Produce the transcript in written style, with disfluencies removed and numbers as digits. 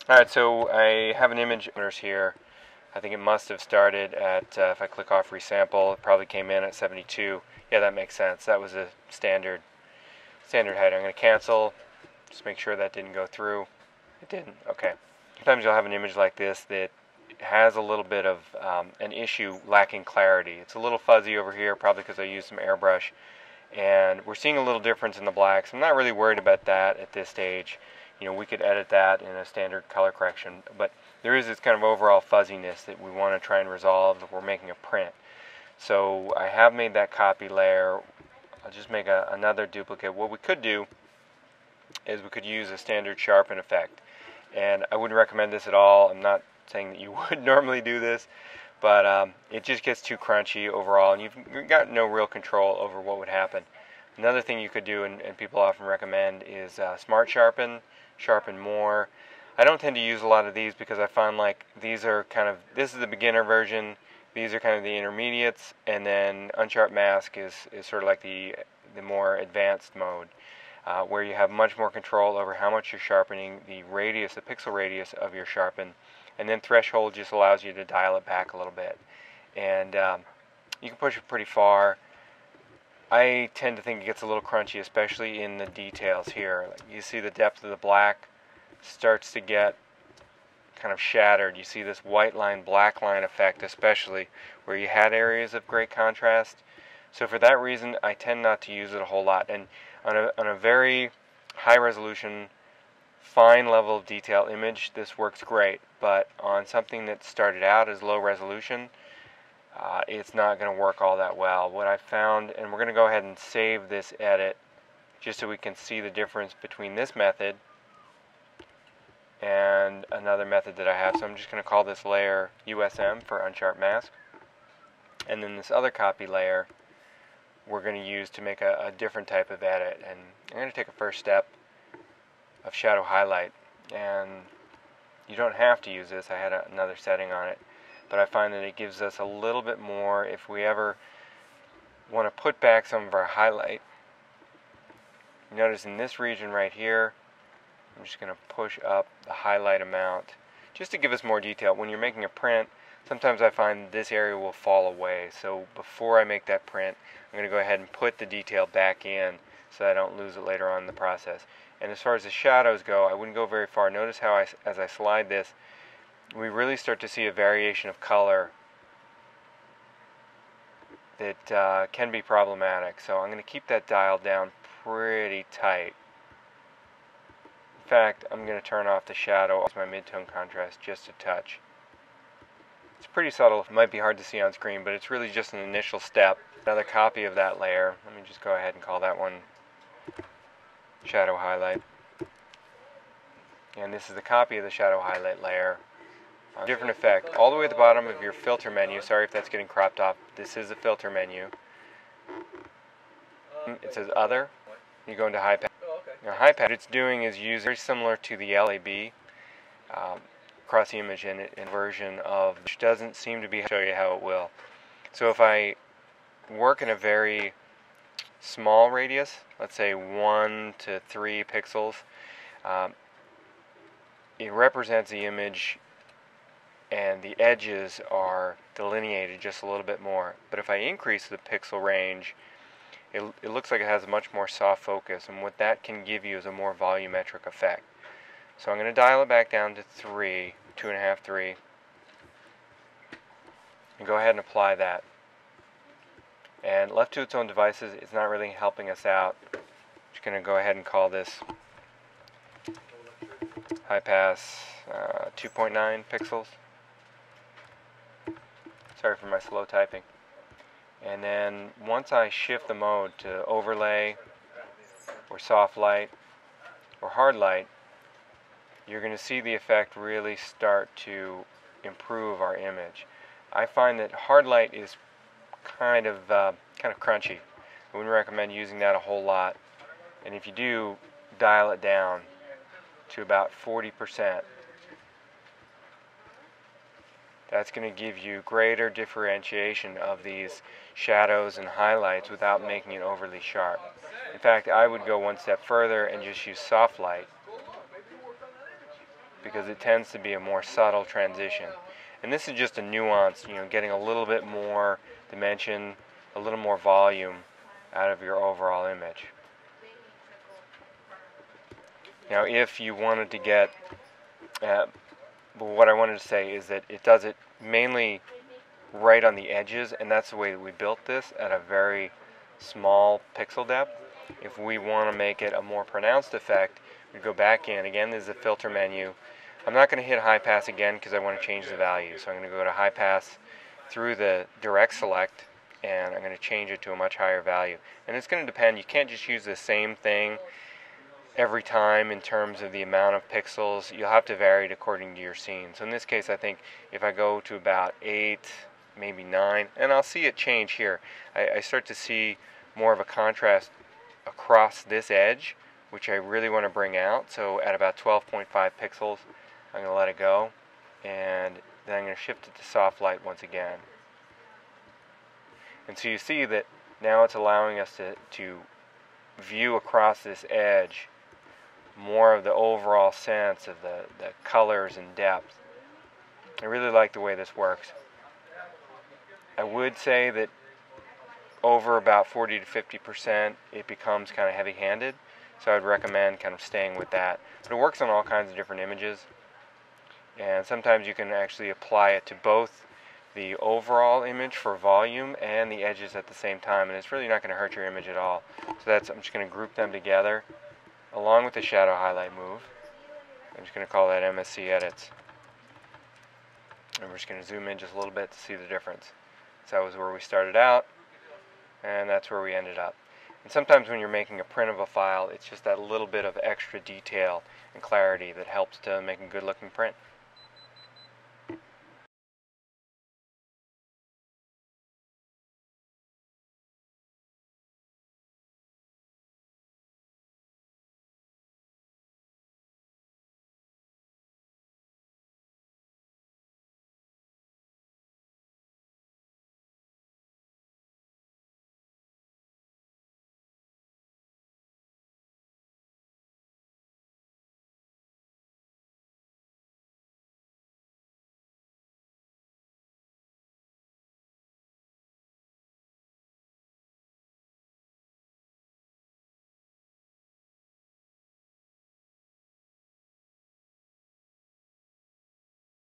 Alright, so I have an image here. I think it must have started at, if I click off resample, it probably came in at 72. Yeah, that makes sense. That was a standard header. I'm going to cancel, just make sure that didn't go through. It didn't. Okay. Sometimes you'll have an image like this that has a little bit of an issue lacking clarity. It's a little fuzzy over here, probably because I used some airbrush. And we're seeing a little difference in the blacks. I'm not really worried about that at this stage. You know, we could edit that in a standard color correction, but there is this kind of overall fuzziness that we want to try and resolve if we're making a print. So I have made that copy layer. I'll just make another duplicate. What we could do is we could use a standard sharpen effect, and I wouldn't recommend this at all. I'm not saying that you would normally do this, but it just gets too crunchy overall, and you've got no real control over what would happen. Another thing you could do, and people often recommend, is smart sharpen more. I don't tend to use a lot of these because I find like these are kind of, this is the beginner version, these are kind of the intermediates, and then unsharp mask is sort of like the more advanced mode, where you have much more control over how much you're sharpening, the radius, the pixel radius of your sharpen, and then threshold just allows you to dial it back a little bit, and you can push it pretty far. I tend to think it gets a little crunchy, especially in the details here. You see the depth of the black starts to get kind of shattered. You see this white line, black line effect, especially where you had areas of great contrast. So for that reason, I tend not to use it a whole lot. And on a very high resolution, fine level of detail image, this works great. But on something that started out as low resolution, it's not going to work all that well. What I found, and we're going to go ahead and save this edit just so we can see the difference between this method and another method that I have. So I'm just going to call this layer USM for unsharp mask, and then this other copy layer we're going to use to make a different type of edit. And I'm going to take a first step of shadow highlight, and you don't have to use this. I had another setting on it, but I find that it gives us a little bit more if we ever want to put back some of our highlight. Notice in this region right here, I'm just going to push up the highlight amount just to give us more detail. When you're making a print, sometimes I find this area will fall away. So before I make that print, I'm going to go ahead and put the detail back in so I don't lose it later on in the process. And as far as the shadows go, I wouldn't go very far. Notice how as I slide this, we really start to see a variation of color that can be problematic. So I'm going to keep that dialed down pretty tight. In fact, I'm going to turn off the shadow, my mid-tone contrast just a touch. It's pretty subtle. It might be hard to see on screen, but it's really just an initial step. Another copy of that layer. Let me just go ahead and call that one shadow highlight. And this is the copy of the shadow highlight layer. Different effect. All the way at the bottom of your filter menu. Sorry if that's getting cropped off. This is the filter menu. It says Other. You go into highpass. Now highpass, what it's doing is very similar to the LAB across the image in version of, which doesn't seem to be, show you how it will. So if I work in a very small radius, let's say 1 to 3 pixels, it represents the image and the edges are delineated just a little bit more. But if I increase the pixel range, it looks like it has a much more soft focus, and what that can give you is a more volumetric effect. So I'm going to dial it back down to 3, 2.5, 3, and go ahead and apply that. And left to its own devices, it's not really helping us out. Just going to go ahead and call this high pass 2.9 pixels. Sorry for my slow typing. And then once I shift the mode to overlay or soft light or hard light, you're going to see the effect really start to improve our image. I find that hard light is kind of crunchy. I wouldn't recommend using that a whole lot. And if you do, dial it down to about 40%. That's going to give you greater differentiation of these shadows and highlights without making it overly sharp. In fact, I would go one step further and just use soft light. because it tends to be a more subtle transition. And this is just a nuance, getting a little bit more dimension, a little more volume out of your overall image. Now, if you wanted to get, what I wanted to say is that it does it mainly right on the edges, and that's the way that we built this, at a very small pixel depth. If we want to make it a more pronounced effect, we go back in. Again, this is the filter menu. I'm not going to hit high pass again because I want to change the value. So I'm going to go to high pass through the direct select, and I'm going to change it to a much higher value. And it's going to depend. You can't just use the same thing every time in terms of the amount of pixels. You'll have to vary it according to your scene. So in this case, I think if I go to about 8, maybe 9, and I'll see it change here. I start to see more of a contrast across this edge, which I really want to bring out. So at about 12.5 pixels, I'm going to let it go, and then I'm going to shift it to soft light once again. And so you see that now it's allowing us to view across this edge more of the overall sense of the colors and depth. I really like the way this works. I would say that over about 40 to 50%, it becomes kind of heavy-handed, so I'd recommend kind of staying with that. But it works on all kinds of different images, and sometimes you can actually apply it to both the overall image for volume and the edges at the same time, and it's really not going to hurt your image at all. So I'm just going to group them together along with the shadow highlight move. I'm just going to call that MSC Edits. And we're just going to zoom in just a little bit to see the difference. So that was where we started out, and that's where we ended up. And sometimes when you're making a print of a file, it's just that little bit of extra detail and clarity that helps to make a good looking print.